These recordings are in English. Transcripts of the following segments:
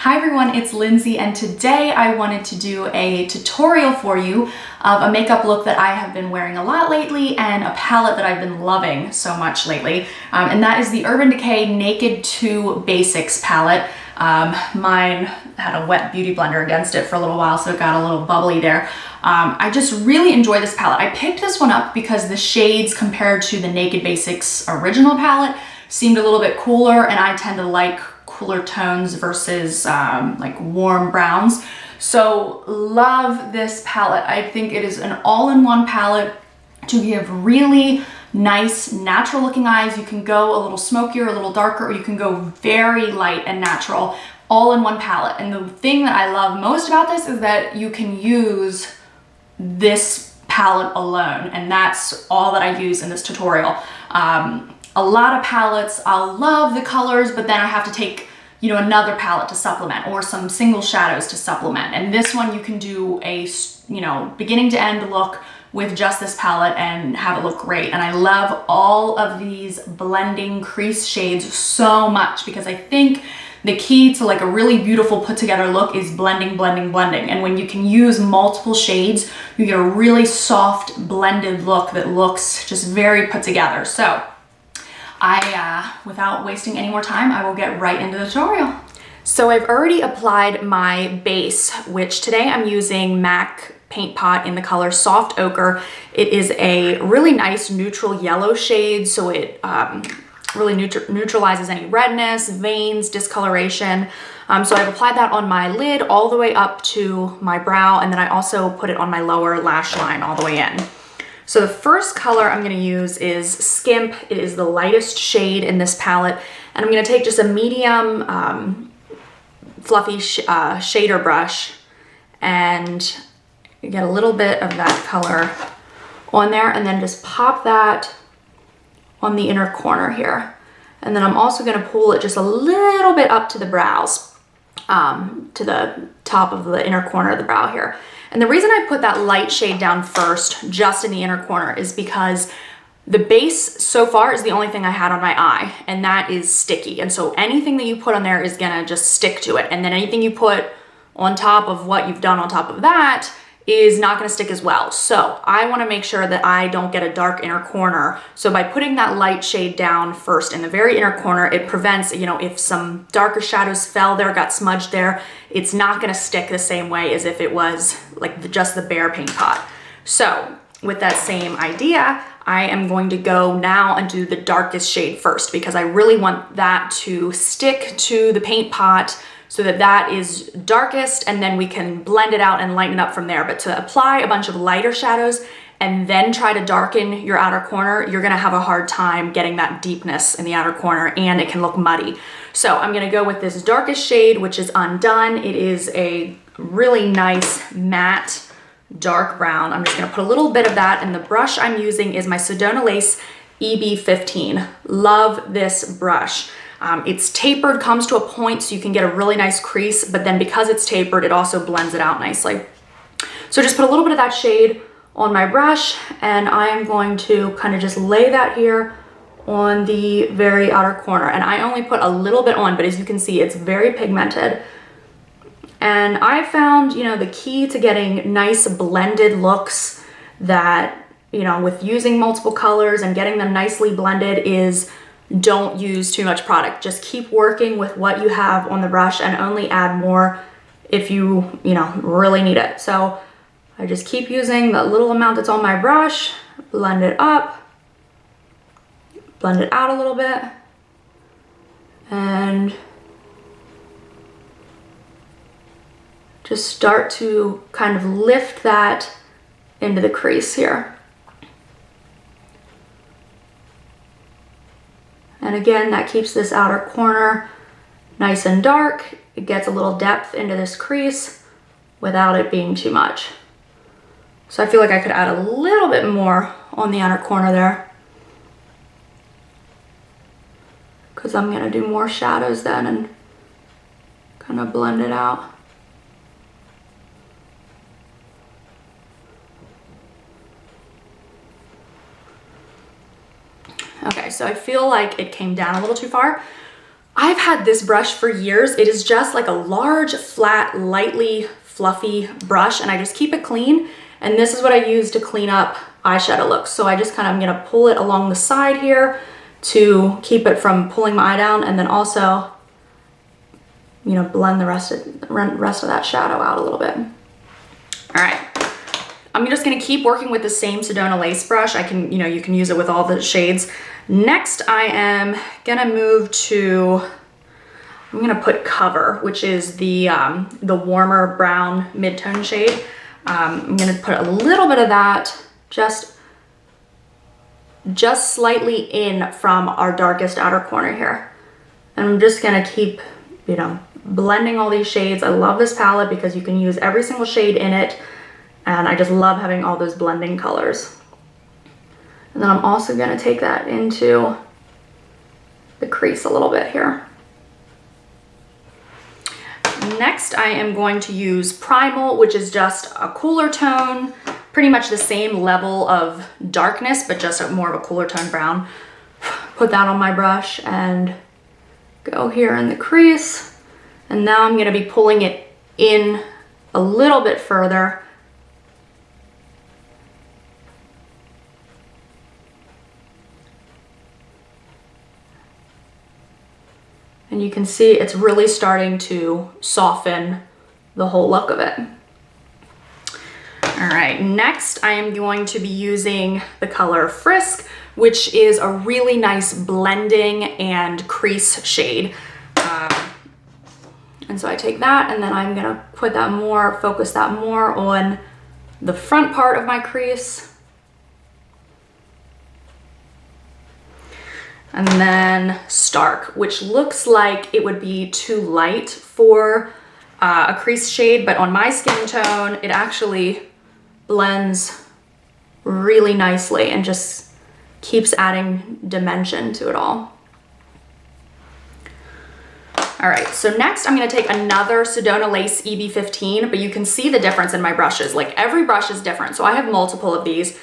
Hi everyone, it's Lindsay, and today I wanted to do a tutorial for you of a makeup look that I have been wearing a lot lately and a palette that I've been loving so much lately. And that is the Urban Decay Naked 2 Basics palette. Mine had a wet beauty blender against it for a little while, so it got a little bubbly there. I just really enjoy this palette. I picked this one up because the shades compared to the Naked Basics original palette seemed a little bit cooler, and I tend to like cooler tones versus like warm browns. So love this palette. I think it is an all-in-one palette to give really nice natural looking eyes. You can go a little smokier, a little darker, or you can go very light and natural, all in one palette. And the thing that I love most about this is that you can use this palette alone, and that's all that I use in this tutorial. A lot of palettes, I'll love the colors, but then I have to take, you know, another palette to supplement, or some single shadows to supplement. And this one you can do a, you know, beginning to end look with just this palette and have it look great. And I love all of these blending crease shades so much, because I think the key to like a really beautiful put together look is blending, blending, blending. And when you can use multiple shades, you get a really soft blended look that looks just very put together. So without wasting any more time, I will get right into the tutorial. So I've already applied my base, which today I'm using MAC Paint Pot in the color Soft Ochre. It is a really nice neutral yellow shade, so it really neutralizes any redness, veins, discoloration. So I've applied that on my lid all the way up to my brow, and then I also put it on my lower lash line all the way in. So the first color I'm gonna use is Skimp. It is the lightest shade in this palette. And I'm gonna take just a medium fluffy shader brush and get a little bit of that color on there, and then just pop that on the inner corner here. And then I'm also gonna pull it just a little bit up to the brows, to the top of the inner corner of the brow here. And the reason I put that light shade down first, just in the inner corner, is because the base so far is the only thing I had on my eye, and that is sticky. And so anything that you put on there is gonna just stick to it. And then anything you put on top of what you've done on top of that is not gonna stick as well. So I wanna make sure that I don't get a dark inner corner. So by putting that light shade down first in the very inner corner, it prevents, you know, if some darker shadows fell there, got smudged there, it's not gonna stick the same way as if it was like just the bare paint pot. So with that same idea, I am going to go now and do the darkest shade first, because I really want that to stick to the paint pot so that that is darkest, and then we can blend it out and lighten it up from there. But to apply a bunch of lighter shadows and then try to darken your outer corner, you're gonna have a hard time getting that deepness in the outer corner, and it can look muddy. So I'm gonna go with this darkest shade, which is Undone. It is a really nice matte dark brown. I'm just gonna put a little bit of that, and the brush I'm using is my Sedona Lace EB15. Love this brush. It's tapered, comes to a point so you can get a really nice crease, but then because it's tapered, it also blends it out nicely. So just put a little bit of that shade on my brush, and I am going to kind of just lay that here on the very outer corner. And I only put a little bit on, but as you can see, it's very pigmented. And I found, you know, the key to getting nice blended looks that, you know, with using multiple colors and getting them nicely blended is don't use too much product. Just keep working with what you have on the brush and only add more if you know, really need it. So I just keep using the little amount that's on my brush, blend it up, blend it out a little bit, and just start to kind of lift that into the crease here. And again, that keeps this outer corner nice and dark. It gets a little depth into this crease without it being too much. So I feel like I could add a little bit more on the outer corner there, because I'm gonna do more shadows then and kind of blend it out. Okay, so I feel like it came down a little too far. I've had this brush for years. It is just like a large, flat, lightly fluffy brush, and I just keep it clean. And this is what I use to clean up eyeshadow looks. So I just kind of, I'm gonna pull it along the side here to keep it from pulling my eye down, and then also, you know, blend the rest of that shadow out a little bit. All right, I'm just gonna keep working with the same Sedona lace brush. I can, you know, you can use it with all the shades. Next, I am gonna move to, I'm gonna put Cover, which is the warmer brown mid-tone shade. I'm gonna put a little bit of that just slightly in from our darkest outer corner here. And I'm just gonna keep, you know, blending all these shades. I love this palette because you can use every single shade in it, and I just love having all those blending colors. And then I'm also gonna take that into the crease a little bit here. Next, I am going to use Primal, which is just a cooler tone, pretty much the same level of darkness, but just more of a cooler tone brown. Put that on my brush and go here in the crease. And now I'm gonna be pulling it in a little bit further. And you can see it's really starting to soften the whole look of it. All right, next I am going to be using the color Frisk, which is a really nice blending and crease shade. And so I take that, and then I'm gonna put that more, focus that more on the front part of my crease. And then Stark, which looks like it would be too light for a crease shade, but on my skin tone, it actually blends really nicely and just keeps adding dimension to it all. All right, so next I'm gonna take another Sedona Lace EB15, but you can see the difference in my brushes. Like, every brush is different, so I have multiple of these.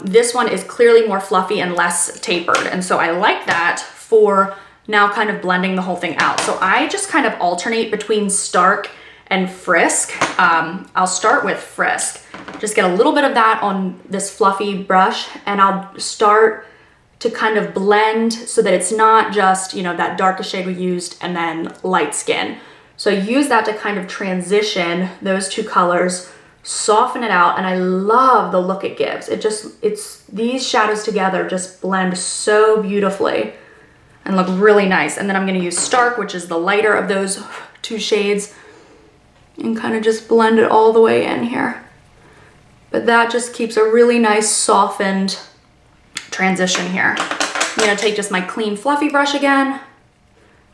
This one is clearly more fluffy and less tapered, and so I like that for now kind of blending the whole thing out. So I just kind of alternate between Stark and Frisk. I'll start with Frisk. Just get a little bit of that on this fluffy brush, and I'll start to kind of blend so that it's not just, you know, that darkest shade we used and then light skin. So I use that to kind of transition those two colors, soften it out, and I love the look it gives. It's these shadows together just blend so beautifully and look really nice. And then I'm gonna use Stark, which is the lighter of those two shades, and kind of just blend it all the way in here. But that just keeps a really nice softened transition here. I'm gonna take just my clean fluffy brush again,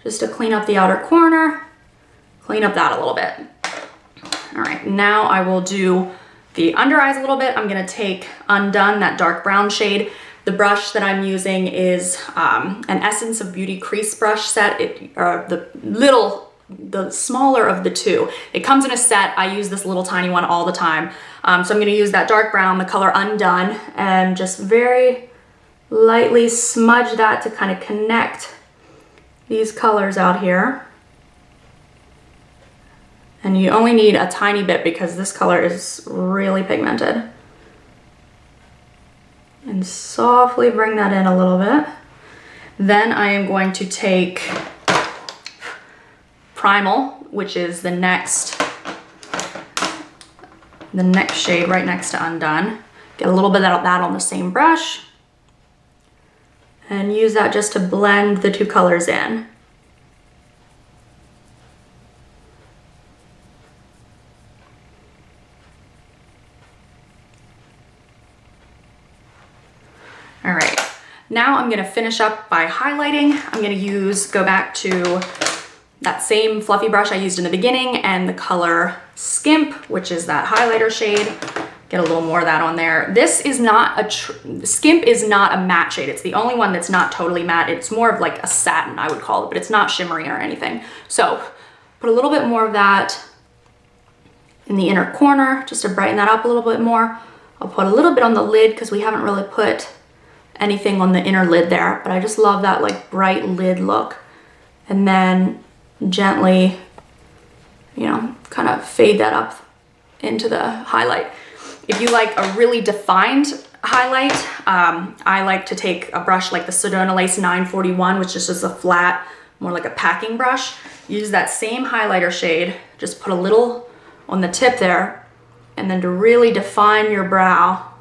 just to clean up the outer corner, clean up that a little bit. All right, now I will do the under eyes a little bit. I'm gonna take Undone, that dark brown shade. The brush that I'm using is an Essence of Beauty crease brush set. The smaller of the two. It comes in a set. I use this little tiny one all the time. So I'm gonna use that dark brown, the color Undone, and just very lightly smudge that to kind of connect these colors out here. And you only need a tiny bit because this color is really pigmented. And softly bring that in a little bit. Then I am going to take Primal, which is the next shade right next to Undone. Get a little bit of that on the same brush and use that just to blend the two colors in. All right, now I'm gonna finish up by highlighting. I'm gonna go back to that same fluffy brush I used in the beginning and the color Skimp, which is that highlighter shade. Get a little more of that on there. This is not Skimp is not a matte shade. It's the only one that's not totally matte. It's more of like a satin, I would call it, but it's not shimmery or anything. So put a little bit more of that in the inner corner just to brighten that up a little bit more. I'll put a little bit on the lid because we haven't really put anything on the inner lid there, but I just love that like bright lid look. and then gently, you know, kind of fade that up into the highlight. If you like a really defined highlight, I like to take a brush like the Sedona Lace 941, which is just a flat, more like a packing brush. Use that same highlighter shade, just put a little on the tip there, and then to really define your brow,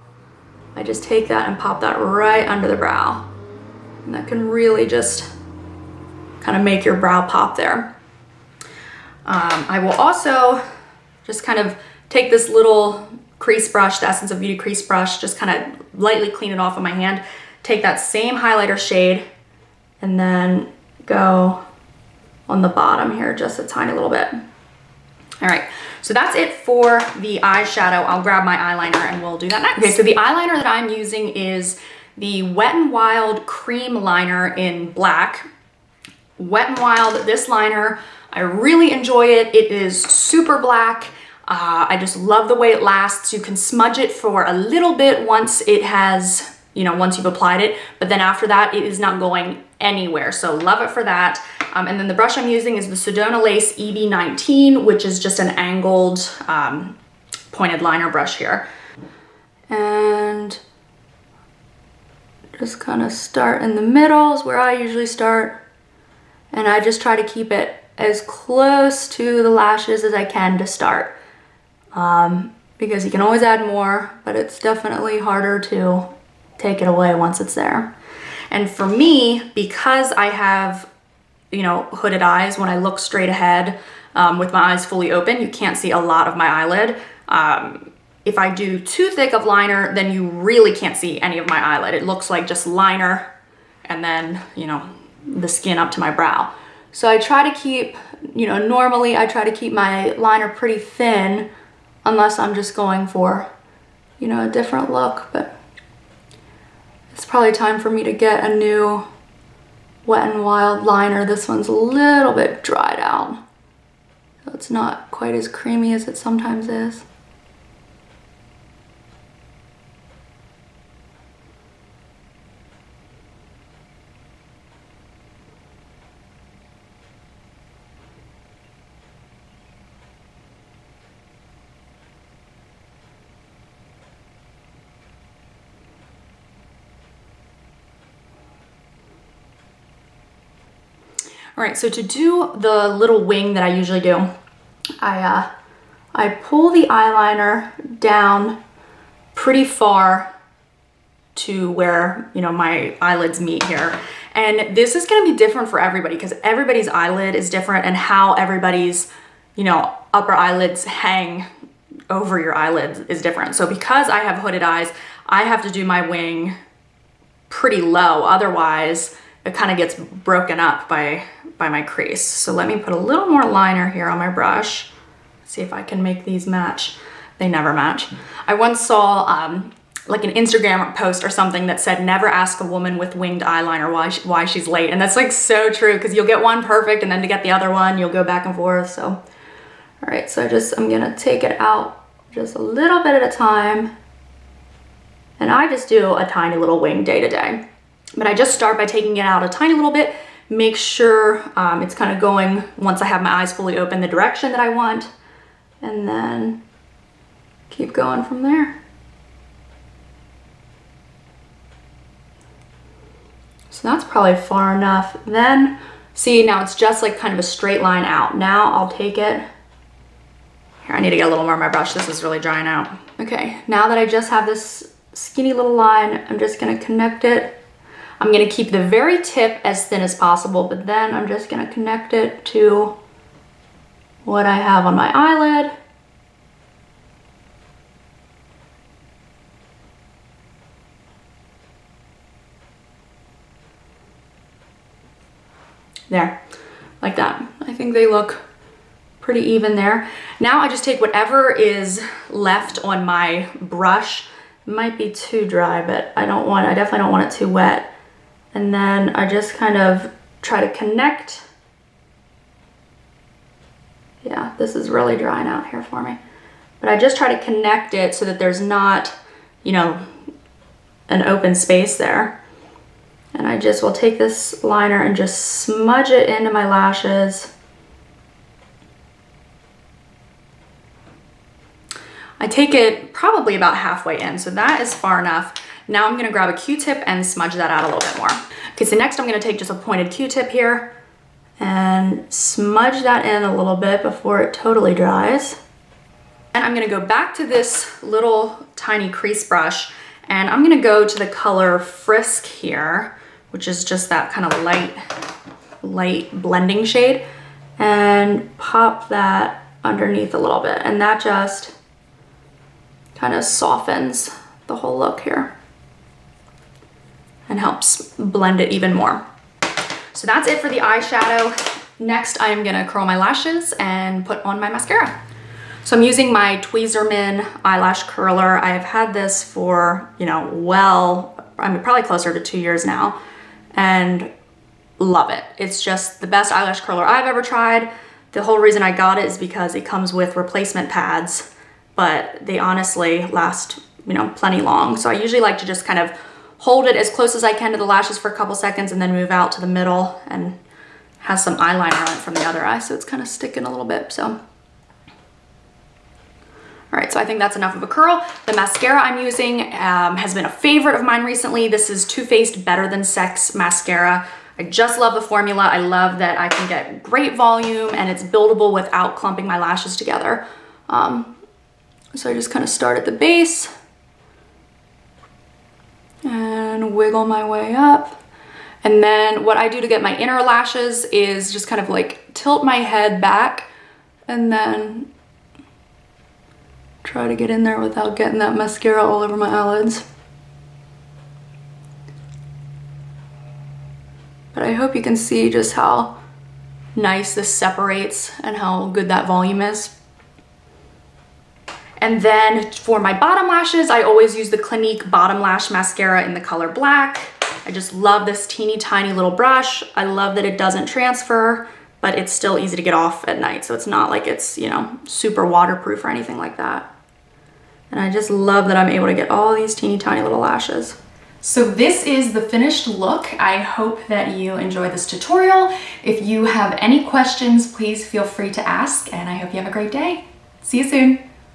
I just take that and pop that right under the brow. And that can really just kind of make your brow pop there. I will also just kind of take this little crease brush, the Essence of Beauty crease brush, just kind of lightly clean it off of my hand. Take that same highlighter shade and then go on the bottom here just a tiny little bit. All right, so that's it for the eyeshadow. I'll grab my eyeliner and we'll do that next. Okay, so the eyeliner that I'm using is the Wet n Wild Cream Liner in black. Wet n Wild, this liner, I really enjoy it. It is super black. I just love the way it lasts. You can smudge it for a little bit once it has, you know, once you've applied it, but then after that, it is not going anywhere. So love it for that. And then the brush I'm using is the Sedona Lace EB19, which is just an angled pointed liner brush here. And just kind of start in the middle is where I usually start. And I just try to keep it as close to the lashes as I can to start. Because you can always add more, but it's definitely harder to take it away once it's there. And for me, because I have, you know, hooded eyes, when I look straight ahead with my eyes fully open, you can't see a lot of my eyelid. If I do too thick of liner, then you really can't see any of my eyelid. It looks like just liner and then, you know, the skin up to my brow. So I try to keep, you know, normally I try to keep my liner pretty thin unless I'm just going for, you know, a different look, but it's probably time for me to get a new Wet n Wild liner. This one's a little bit dried out, so it's not quite as creamy as it sometimes is. All right, so to do the little wing that I usually do, I pull the eyeliner down pretty far to where, you know, my eyelids meet here. And this is gonna be different for everybody because everybody's eyelid is different and how everybody's, you know, upper eyelids hang over your eyelids is different. So because I have hooded eyes, I have to do my wing pretty low. Otherwise, it kind of gets broken up by my crease. So let me put a little more liner here on my brush. See if I can make these match. They never match. I once saw like an Instagram post or something that said, never ask a woman with winged eyeliner why she's late. And that's like so true because you'll get one perfect and then to get the other one, you'll go back and forth. So, all right, so I'm gonna take it out just a little bit at a time. And I just do a tiny little wing day to day. But I just start by taking it out a tiny little bit, make sure it's kind of going, once I have my eyes fully open, the direction that I want, and then keep going from there. So that's probably far enough. Then, see, now it's just like kind of a straight line out. Now I'll take it. Here, I need to get a little more of my brush. This is really drying out. Okay, now that I just have this skinny little line, I'm just gonna connect it. I'm gonna keep the very tip as thin as possible, but then I'm just gonna connect it to what I have on my eyelid. There, like that. I think they look pretty even there. Now I just take whatever is left on my brush. It might be too dry, but I definitely don't want it too wet. And then I just kind of try to connect. Yeah, this is really drying out here for me. But I just try to connect it so that there's not, you know, an open space there. And I just will take this liner and just smudge it into my lashes. I take it probably about halfway in, so that is far enough. Now I'm gonna grab a Q-tip and smudge that out a little bit more. Okay, so next I'm gonna take just a pointed Q-tip here and smudge that in a little bit before it totally dries. And I'm gonna go back to this little tiny crease brush, and I'm gonna go to the color Frisk here, which is just that kind of light blending shade, and pop that underneath a little bit. And that just kind of softens the whole look here and helps blend it even more. So that's it for the eyeshadow. Next, I am gonna curl my lashes and put on my mascara. So I'm using my Tweezerman eyelash curler. I've had this for, you know, probably closer to 2 years now, and love it. It's just the best eyelash curler I've ever tried. The whole reason I got it is because it comes with replacement pads, but they honestly last, you know, plenty long. So I usually like to just kind of hold it as close as I can to the lashes for a couple seconds and then move out to the middle, and has some eyeliner on it from the other eye, so it's kind of sticking a little bit, so. All right, so I think that's enough of a curl. The mascara I'm using has been a favorite of mine recently. This is Too Faced Better Than Sex mascara. I just love the formula. I love that I can get great volume and it's buildable without clumping my lashes together. So I just kind of start at the base and wiggle my way up. And then what I do to get my inner lashes is just kind of like tilt my head back and then try to get in there without getting that mascara all over my eyelids. But I hope you can see just how nice this separates and how good that volume is. And then for my bottom lashes, I always use the Clinique Bottom Lash Mascara in the color Black. I just love this teeny tiny little brush. I love that it doesn't transfer, but it's still easy to get off at night. So it's not like it's, you know, super waterproof or anything like that. And I just love that I'm able to get all these teeny tiny little lashes. So this is the finished look. I hope that you enjoyed this tutorial. If you have any questions, please feel free to ask, and I hope you have a great day. See you soon.